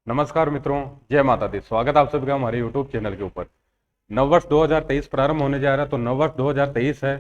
नमस्कार मित्रों, जय माता दी। स्वागत है आप सभी का हमारे YouTube चैनल के ऊपर। नववर्ष 2023 प्रारंभ होने जा रहा है, तो नववर्ष 2023 है,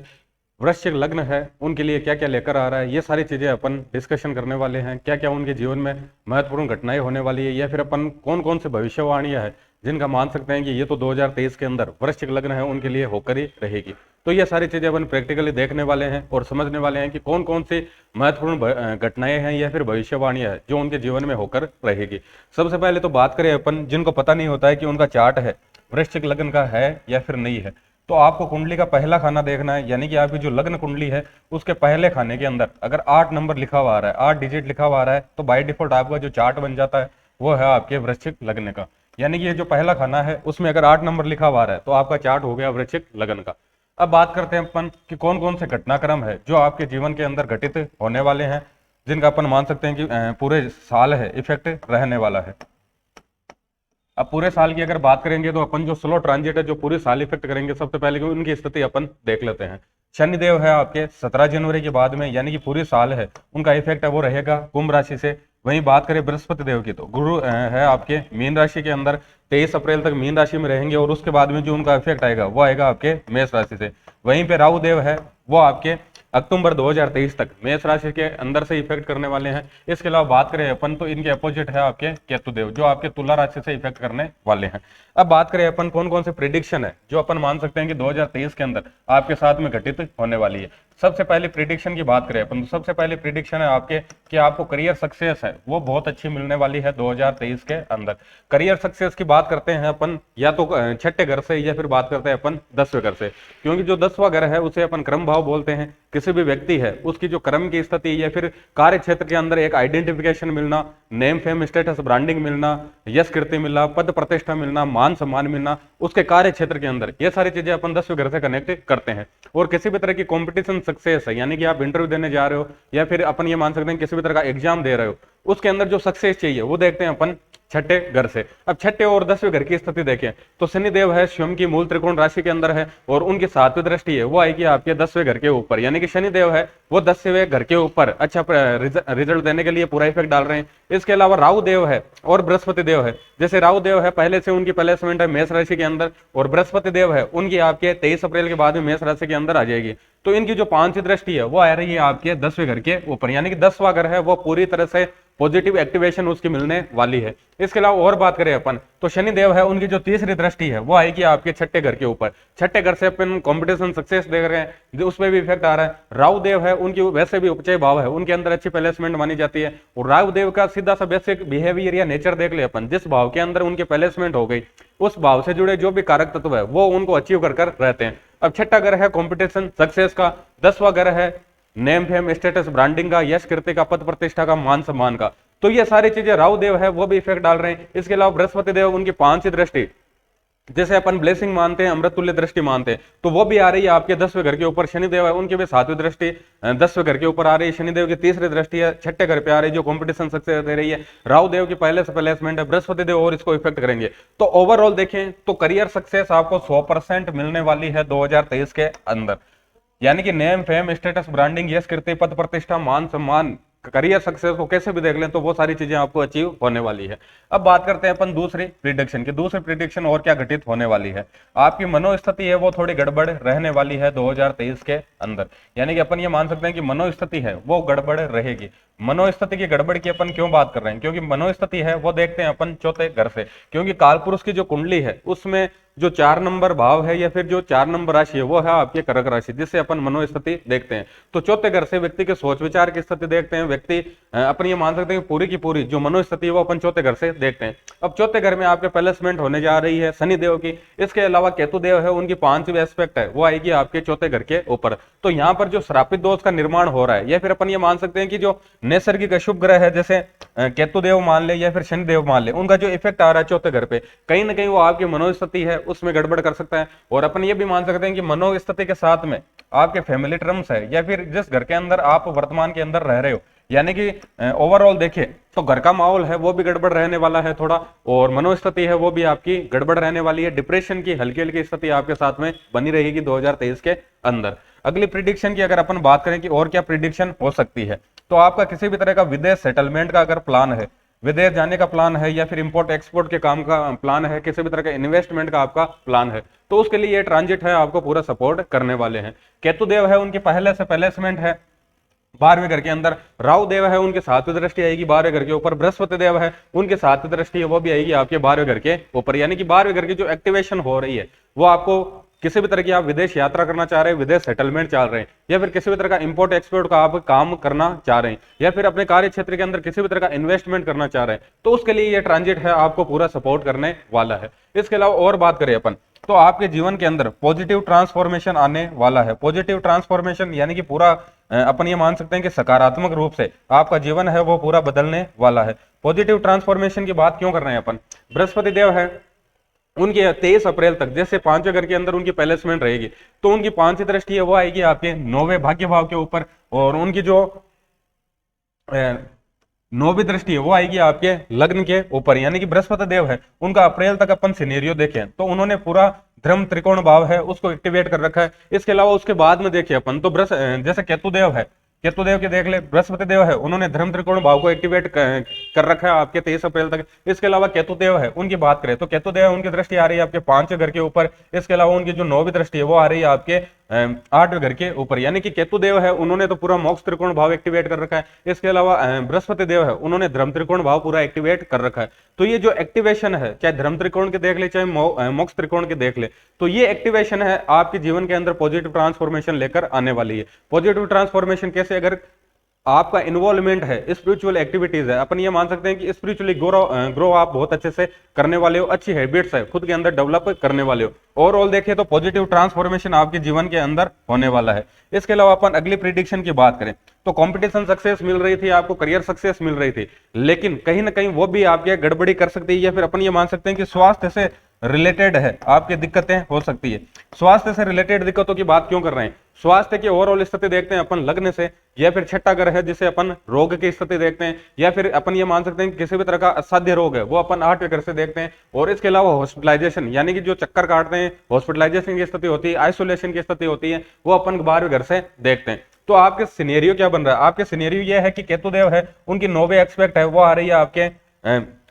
वृश्चिक लग्न है, उनके लिए क्या क्या लेकर आ रहा है, ये सारी चीजें अपन डिस्कशन करने वाले हैं। क्या क्या उनके जीवन में महत्वपूर्ण घटनाएं होने वाली है, या फिर अपन कौन कौन से भविष्यवाणियां है जिनका मान सकते हैं कि ये तो 2023 के अंदर वृश्चिक लग्न है उनके लिए होकर ही रहेगी। तो ये सारी चीजें अपन प्रैक्टिकली देखने वाले हैं और समझने वाले हैं कि कौन कौन सी महत्वपूर्ण घटनाएं हैं या फिर भविष्यवाणियां है जो उनके जीवन में होकर रहेगी। सबसे पहले तो बात करें अपन, जिनको पता नहीं होता है कि उनका चार्ट है वृश्चिक लग्न का है या फिर नहीं है, तो आपको कुंडली का पहला खाना देखना है। यानी कि आपकी जो लग्न कुंडली है उसके पहले खाने के अंदर अगर 8 नंबर लिखा हुआ आ रहा है, 8 डिजिट लिखा हुआ आ रहा है, तो बाय डिफॉल्ट आपका जो चार्ट बन जाता है वो है आपके वृश्चिक लग्न का। यानी कि ये जो पहला खाना है उसमें अगर 8 नंबर लिखा हुआ आ रहा है तो आपका चार्ट हो गया वृश्चिक लग्न का। अब बात करते हैं अपन कि कौन कौन से घटनाक्रम है जो आपके जीवन के अंदर घटित होने वाले हैं, जिनका अपन मान सकते हैं कि पूरे साल है इफेक्ट रहने वाला है। अब पूरे साल की अगर बात करेंगे तो अपन जो स्लो ट्रांजिट है जो पूरे साल इफेक्ट करेंगे, सबसे पहले उनकी स्थिति अपन देख लेते हैं। शनिदेव है आपके 17 जनवरी के बाद में, यानी कि पूरे साल है उनका इफेक्ट है वो रहेगा कुंभ राशि से। वहीं बात करें बृहस्पति देव की, तो गुरु है आपके मीन राशि के अंदर, 23 अप्रैल तक मीन राशि में रहेंगे और उसके बाद में जो उनका इफेक्ट आएगा वो आएगा आपके मेष राशि से। वहीं पे राहु देव है वो आपके अक्टूबर 2023 तक मेष राशि के अंदर से इफेक्ट करने वाले हैं। इसके अलावा बात करें अपन तो इनके अपोजिट है आपके केतु देव जो आपके तुला राशि से इफेक्ट करने वाले हैं। अब बात करें अपन कौन कौन से प्रिडिक्शन है जो अपन मान सकते हैं कि 2023 के अंदर आपके साथ में घटित होने वाली है। सबसे पहले प्रिडिक्शन की बात करें अपन तो सबसे पहले प्रिडिक्शन है आपके कि आपको करियर सक्सेस है वो बहुत अच्छी मिलने वाली है 2023 के अंदर। करियर सक्सेस की बात करते हैं अपन या तो छठे घर से या फिर बात करते हैं अपन 10वें घर से, क्योंकि जो 10वां घर है उसे अपन क्रम भाव बोलते हैं। किसी भी व्यक्ति है उसकी जो कर्म की स्थिति या फिर कार्य क्षेत्र के अंदर एक आइडेंटिफिकेशन मिलना, नेम फेम स्टेटस ब्रांडिंग मिलना, यश कीर्ति मिलना, पद प्रतिष्ठा मिलना, मान सम्मान मिलना उसके कार्य क्षेत्र के अंदर, ये सारी चीजें अपन 10वें घर से कनेक्ट करते हैं। और किसी भी तरह की कॉम्पिटिशन सक्सेस है, यानी कि आप इंटरव्यू देने जा रहे हो या फिर अपन ये मान सकते हैं किसी भी तरह का एग्जाम दे रहे हो, उसके अंदर जो सक्सेस चाहिए वो देखते हैं अपन छठे घर से। अब छठे और 10वें घर की स्थिति देखें तो शनिदेव है स्वयं की मूल त्रिकोण राशि के अंदर है और उनकी 7वीं दृष्टि है वो आएगी आपके 10वें घर के ऊपर। यानी कि शनिदेव है वो 10वें घर के ऊपर अच्छा रिजल्ट देने के लिए पूरा इफेक्ट डाल रहे हैं। इसके अलावा राहु देव है और बृहस्पति देव है। जैसे राहु देव है पहले से उनकी प्लेसमेंट है मेष राशि के अंदर, और बृहस्पति देव है उनकी आपके 23 अप्रैल के बाद में मेष राशि के अंदर आ जाएगी। तो इनकी जो 5वीं दृष्टि है वो आ रही है आपके 10वें घर के ऊपर, यानी कि 10वां घर है वो पूरी तरह से पॉजिटिव एक्टिवेशन उसकी मिलने वाली है। इसके अलावा और बात करें अपन तो शनि देव है उनकी जो तीसरी दृष्टि है वो आएगी आपके छठे घर के ऊपर। छठे घर से अपन कॉम्पिटिशन सक्सेस देख रहे हैं, उसमें भी इफेक्ट आ रहा है। राहु देव है उनकी वैसे भी उपचय भाव है, उनके अंदर अच्छी प्लेसमेंट मानी जाती है। और राहु देव का सीधा सा बेसिक बिहेवियर या नेचर देख ले अपन, जिस भाव के अंदर उनकी प्लेसमेंट हो गई उस भाव से जुड़े जो भी कारक तत्व है वो उनको अचीव कर रहते हैं। अब छठा घर है कॉम्पिटिशन सक्सेस का, 10वां घर है नेम फेम स्टेटस ब्रांडिंग का, यश कीर्ति का, पद प्रतिष्ठा का, मान सम्मान का। तो ये सारी चीजें राहु देव है वो भी इफेक्ट डाल रहे हैं। इसके अलावा बृहस्पति देव उनकी 5वीं दृष्टि जैसे अपन ब्लेसिंग मानते हैं, अमृत तुल्य दृष्टि मानते हैं, तो वो भी आ रही है आपके 10वें घर के ऊपर। शनिदेव है उनकी भी 7वीं दृष्टि 10वें घर के ऊपर आ रही है। शनिदेव की तीसरी दृष्टि है छठे घर पे आ रही है जो कंपटीशन सक्सेस दे रही है। राहु देव की पहले से प्लेसमेंट है, बृहस्पति देव और इसको इफेक्ट करेंगे। तो ओवरऑल देखें तो करियर सक्सेस आपको 100% मिलने वाली है 2023 के अंदर। यानी कि नेम फेम स्टेटस ब्रांडिंग यश कीर्ति पद प्रतिष्ठा मान सम्मान करियर सक्सेस को कैसे भी देख लें तो वो सारी चीजें आपको अचीव होने वाली है। अब बात करते हैं अपन दूसरी प्रिडिक्शन की। दूसरी प्रिडिक्शन और क्या घटित होने वाली है, आपकी मनोस्थिति है वो थोड़ी गड़बड़ रहने वाली है 2023 के अंदर। यानी कि अपन ये मान सकते हैं कि मनोस्थिति है वो गड़बड़ रहेगी। मनोस्थिति की गड़बड़ की अपन क्यों बात कर रहे हैं, क्योंकि मनोस्थिति है वो देखते हैं अपन चौथे घर से, क्योंकि कालपुरुष की जो कुंडली है उसमें जो 4 नंबर भाव है या फिर जो 4 नंबर राशि है वो है आपके कर्क राशि, जिससे अपन मनोस्थिति देखते हैं। तो चौथे घर से व्यक्ति के सोच विचार की स्थिति देखते हैं। व्यक्ति अपन ये मान सकते हैं पूरी की पूरी जो मनोस्थिति है वो अपन चौथे घर से देखते हैं। अब चौथे घर में आपके प्लेसमेंट होने जा रही है शनि देव की। इसके अलावा केतु देव है उनकी 5वीं एस्पेक्ट है वो आएगी आपके चौथे घर के ऊपर। तो यहाँ पर जो श्रापित दोष का निर्माण हो रहा है, या फिर अपन ये मान सकते हैं कि जो नैसर्गिक अशुभ ग्रह है जैसे केतु देव मान ले या फिर शनि देव मान ले, उनका जो इफेक्ट आ रहा है चौथे घर पे, कहीं ना कहीं वो आपकी मनोस्थिति है उसमें गड़बड़ कर सकता है। और अपन ये भी मान सकते हैं कि मनोस्थिति के साथ में आपके फैमिली टर्म्स है या फिर जिस घर के अंदर आप वर्तमान के अंदर रह रहे हो, यानी कि ओवरऑल देखें तो घर का माहौल है वो भी गड़बड़ रहने वाला है थोड़ा, और मनोस्थिति है वो भी आपकी गड़बड़ रहने वाली है। डिप्रेशन की हल्की हल्की स्थिति आपके साथ में बनी रहेगी 2023 के अंदर। अगली प्रिडिक्शन की अगर अपन बात करें कि और क्या प्रिडिक्शन हो सकती है, तो आपका किसी भी तरह का विदेश सेटलमेंट का अगर प्लान है, विदेश जाने का प्लान है, या फिर इंपोर्ट एक्सपोर्ट के काम का प्लान है, किसी भी तरह का इन्वेस्टमेंट का आपका प्लान है, तो उसके लिए ये ट्रांजिट है आपको पूरा सपोर्ट करने वाले हैं। केतु देव है उनकी पहले से प्लेसमेंट है 12वें घर के अंदर। राहु देव है उनके 7वीं दृष्टि आएगी 12वें घर के ऊपर। बृहस्पति देव है उनके 7वीं दृष्टि है वो भी आएगी आपके 12वें घर के ऊपर। यानी कि 12वें घर की जो एक्टिवेशन हो रही है वो आपको किसी भी तरह की आप विदेश यात्रा करना चाह रहे हैं, विदेश सेटलमेंट चाह रहे हैं, या फिर किसी भी तरह का इंपोर्ट एक्सपोर्ट का आप काम करना चाह रहे हैं, या फिर अपने कार्य क्षेत्र के अंदर किसी भी तरह का इन्वेस्टमेंट करना चाह रहे हैं, तो उसके लिए ये ट्रांजिट है आपको पूरा सपोर्ट करने वाला है। इसके अलावा और बात करें अपन तो आपके जीवन के अंदर पॉजिटिव ट्रांसफॉर्मेशन आने वाला है। पॉजिटिव ट्रांसफॉर्मेशन यानी कि पूरा अपन ये मान सकते हैं कि सकारात्मक रूप से आपका जीवन है वो पूरा बदलने वाला है। पॉजिटिव ट्रांसफॉर्मेशन की बात क्यों कर रहे हैं अपन? बृहस्पति देव है उनकी 23 अप्रैल तक जैसे 5वें घर के अंदर उनकी प्लेसमेंट रहेगी, तो उनकी 5वीं दृष्टि है वो आएगी आपके 9वें भाग्य भाव के ऊपर, और उनकी जो 9वीं दृष्टि है वो आएगी आपके लग्न के ऊपर। यानी कि बृहस्पति देव है उनका अप्रैल तक अपन सिनेरियो देखें तो उन्होंने पूरा धर्म त्रिकोण भाव है उसको एक्टिवेट कर रखा है। इसके अलावा उसके बाद में देखिए अपन तो जैसे केतु देव है, केतु देव के देख ले, बृहस्पति देव है उन्होंने धर्म त्रिकोण भाव को एक्टिवेट कर रखा है आपके 23 अप्रैल तक। इसके अलावा केतु देव है उनकी बात करें तो केतु देव उनकी दृष्टि आ रही है आपके 5वें घर के ऊपर। इसके अलावा उनकी जो 9वीं दृष्टि है वो आ रही है आपके 8वें घर के ऊपर। यानी कि केतु देव है उन्होंने तो पूरा मोक्ष त्रिकोण भाव एक्टिवेट कर रखा है। इसके अलावा बृहस्पति देव है उन्होंने धर्म त्रिकोण भाव पूरा एक्टिवेट कर रखा है। तो ये जो एक्टिवेशन है चाहे धर्म त्रिकोण के देख ले चाहे मोक्ष त्रिकोण के देख ले, तो ये एक्टिवेशन है आपके जीवन के अंदर पॉजिटिव ट्रांसफॉर्मेशन लेकर आने वाली है। पॉजिटिव ट्रांसफॉर्मेशन कैसे? अगर आपका इन्वॉल्वमेंट है स्पिरिचुअल एक्टिविटीज है, अपन ये मान सकते हैं कि स्पिरिचुअली ग्रो आप बहुत अच्छे से करने वाले हो, अच्छी हैबिट्स है खुद के अंदर डेवलप करने वाले हो। ओवरऑल देखिए तो पॉजिटिव ट्रांसफॉर्मेशन आपके जीवन के अंदर होने वाला है। इसके अलावा अपन अगली प्रिडिक्शन की बात करें तो कंपटीशन सक्सेस मिल रही थी आपको, करियर सक्सेस मिल रही थी, लेकिन कहीं ना कहीं वो भी आपके गड़बड़ी कर सकती है, या फिर अपन ये मान सकते हैं कि स्वास्थ्य से रिलेटेड है आपकी दिक्कतें हो सकती है। स्वास्थ्य से रिलेटेड दिक्कतों की बात क्यों कर रहे हैं? स्वास्थ्य की ओवरऑल स्थिति देखते हैं अपन लग्न से, या फिर छठा घर है जिसे अपन रोग की स्थिति देखते हैं, या फिर अपन ये मान सकते हैं कि किसी भी तरह का असाध्य रोग है वो अपन 8वें घर से देखते हैं। और इसके अलावा हॉस्पिटलाइजेशन यानी कि जो चक्कर काटते हैं, हॉस्पिटलाइजेशन की स्थिति होती है, आइसोलेशन की स्थिति होती है, वो अपन 12वें घर से देखते हैं। तो आपके सिनेरियो क्या बन रहा है? आपके सिनेरियो ये है कि केतु देव है उनकी 9वें एक्सपेक्ट है वो आ रही है आपके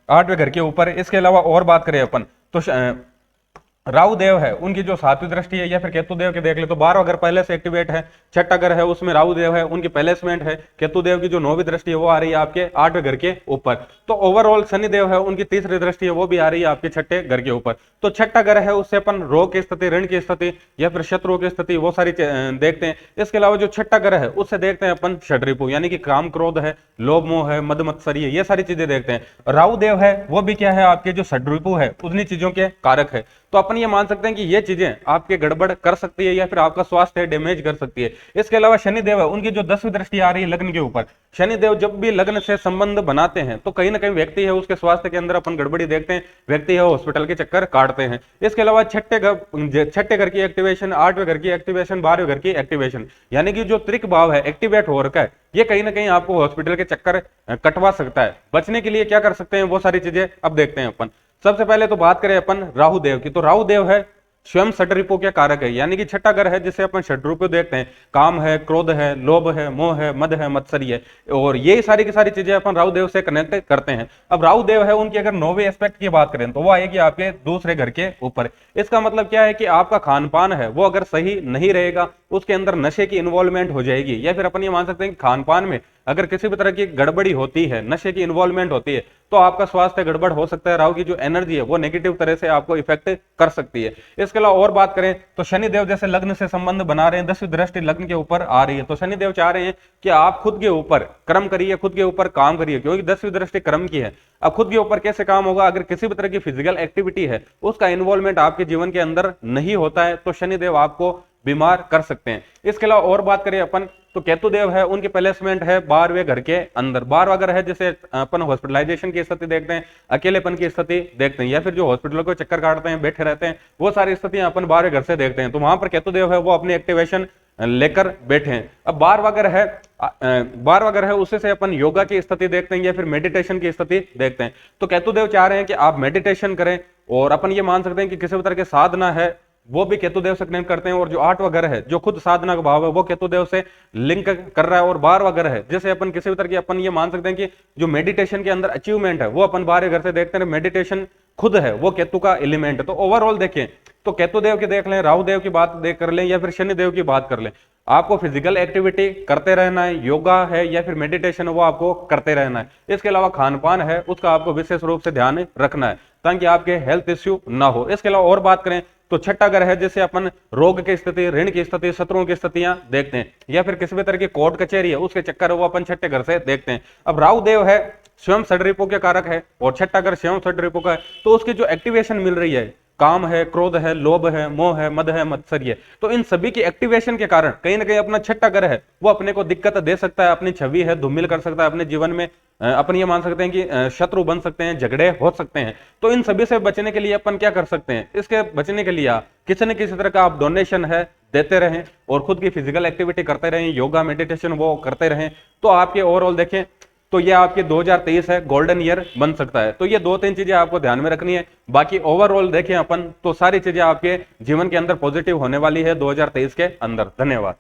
8वें घर के ऊपर। इसके अलावा और बात करें अपन तो राहु देव है उनकी जो 7वीं दृष्टि है, या फिर केतु देव के देख ले तो 12वां घर पहले से एक्टिवेट है, छठा घर है उसमें राहु देव है उनकी प्लेसमेंट है। केतु देव की जो 9वीं दृष्टि है वो आ रही है आपके 8वें घर के ऊपर। तो ओवरऑल शनि देव है उनकी 3री दृष्टि है वो भी आ रही है आपके 6ठे घर के ऊपर। तो छठा घर है उससे अपन रोग की स्थिति, ऋण की स्थिति, या फिर शत्रुओं की स्थिति वो सारी देखते हैं। इसके अलावा जो छठा घर है उससे देखते हैं अपन षड्रिपु यानी कि काम क्रोध है, लोभ मोह है, मद मत्सर्य, ये सारी चीजें देखते हैं। राहु देव है वो भी क्या है आपके जो षड्रिपु है उन्हीं चीजों के कारक है। तो अपन ये मान सकते हैं कि ये चीजें आपके गड़बड़ कर सकती है, या फिर आपका स्वास्थ्य डैमेज कर सकती है। इसके अलावा शनि देव है उनकी जो 10वीं दृष्टि आ रही है लग्न के ऊपर। शनि देव जब भी लग्न से संबंध बनाते हैं तो कहीं ना कहीं व्यक्ति है उसके स्वास्थ्य के अंदर अपन गड़बड़ी देखते हैं, व्यक्ति है हॉस्पिटल के चक्कर काटते हैं। इसके अलावा छठे घर की एक्टिवेशन, 8वें घर की एक्टिवेशन, 12वें घर की एक्टिवेशन, यानी कि जो त्रिक भाव है एक्टिवेट हो रखा है, ये कहीं ना कहीं आपको हॉस्पिटल के चक्कर कटवा सकता है। बचने के लिए क्या कर सकते हैं वो सारी चीजें अब देखते हैं अपन। सबसे पहले तो बात करें अपन राहु देव की, तो राहु देव है स्वयं षड्रिपु के कारक है, यानी कि छठा घर है जिसे अपन षड्रिपु देखते हैं, काम है, क्रोध है, लोभ है, मोह है, मद है, मत्सर्य है, और ये सारी की सारी चीजें अपन राहु देव से कनेक्ट करते हैं। अब राहु देव है उनकी अगर 9वें एस्पेक्ट की बात करें तो वो आएगी आपके 2रे घर के ऊपर। इसका मतलब क्या है कि आपका खान पान है वो अगर सही नहीं रहेगा, उसके अंदर नशे की इन्वॉल्वमेंट हो जाएगी, या फिर अपन ये मान सकते हैं कि खान पान में अगर किसी भी तरह की गड़बड़ी होती है, नशे की इन्वॉल्वमेंट होती है, तो आपका स्वास्थ्य गड़बड़ हो सकता है। राहु की जो एनर्जी है वो नेगेटिव तरह से आपको इफेक्ट कर सकती है। इसके अलावा और बात करें तो शनि देव जैसे लग्न से संबंध बना रहे हैं, 10वीं दृष्टि लग्न के ऊपर आ रही है, तो शनि देव चाह रहे हैं कि आप खुद के ऊपर कर्म करिए, खुद के ऊपर काम करिए, क्योंकि 10वीं दृष्टि कर्म की है। अब खुद के ऊपर कैसे काम होगा? अगर किसी भी तरह की फिजिकल एक्टिविटी है उसका इन्वॉल्वमेंट आपके जीवन के अंदर नहीं होता है तो शनि देव आपको बीमार कर सकते हैं। इसके अलावा और बात करें अपन तो केतु देव है उनकी प्लेसमेंट है 12वें घर के अंदर। 12वां घर है जिसे अपन हॉस्पिटलाइजेशन की स्थिति देखते हैं, अकेलेपन की स्थिति देखते हैं, या फिर जो हॉस्पिटलों को चक्कर काटते हैं, बैठे रहते हैं, वो सारी स्थितियां अपन 12वें घर से देखते हैं। तो वहां पर केतु देव है वो अपनी एक्टिवेशन लेकर बैठे हैं। अब 12वां घर है उससे अपन योगा की स्थिति देखते हैं, या फिर मेडिटेशन की स्थिति देखते हैं। तो केतु देव चाह रहे हैं कि आप मेडिटेशन करें, और अपन ये मान सकते हैं कि किसी भी तरह की साधना है वो भी केतुदेव से कनेक्ट करते हैं। और जो 8वां घर है जो खुद साधना का भाव है वो केतुदेव से लिंक कर रहा है। और 12वां घर है जैसे अपन किसी भी तरह की अपन ये मान सकते हैं कि जो मेडिटेशन के अंदर अचीवमेंट है वो अपन 12वें घर से देखते हैं। मेडिटेशन खुद है वो केतु का एलिमेंट है। तो ओवरऑल देखें तो केतु देव की देख लें, राहु देव की बात देख कर लें या फिर शनि देव की बात कर लें, आपको फिजिकल एक्टिविटी करते रहना है, योगा है या फिर मेडिटेशन है वो आपको करते रहना है। इसके अलावा खान पान है उसका आपको विशेष रूप से ध्यान रखना है ताकि आपके हेल्थ इश्यू ना हो। इसके अलावा और बात करें तो छठा घर है जैसे अपन रोग की स्थिति, ऋण की स्थिति, शत्रुओं की स्थितियां देखते हैं या फिर किसी भी तरह की कोर्ट कचहरी है उसके चक्कर है वो अपन छठे घर से देखते हैं। अब राहु देव है स्वयं षड्रिपु के कारक है और छठा घर स्वयं षड्रिपु का है, तो उसकी जो एक्टिवेशन मिल रही है, काम है, क्रोध है, लोभ है, मोह है, मद है, मत्सर्य, तो इन सभी की एक्टिवेशन के कारण कहीं ना कहीं अपना छठा घर है वो अपने को दिक्कत दे सकता है, अपनी छवि है धूमिल कर सकता है, अपने जीवन में अपन ये मान सकते हैं कि शत्रु बन सकते हैं, झगड़े हो सकते हैं। तो इन सभी से बचने के लिए अपन क्या कर सकते हैं, इसके बचने के लिए आप किसी न किसी तरह का आप डोनेशन है देते रहें और खुद की फिजिकल एक्टिविटी करते रहें, योगा मेडिटेशन वो करते रहें, तो आपके ओवरऑल देखें तो ये आपके 2023 है गोल्डन ईयर बन सकता है। तो ये 2-3 चीजें आपको ध्यान में रखनी है। बाकी ओवरऑल देखें अपन तो सारी चीजें आपके जीवन के अंदर पॉजिटिव होने वाली है 2023 के अंदर। धन्यवाद।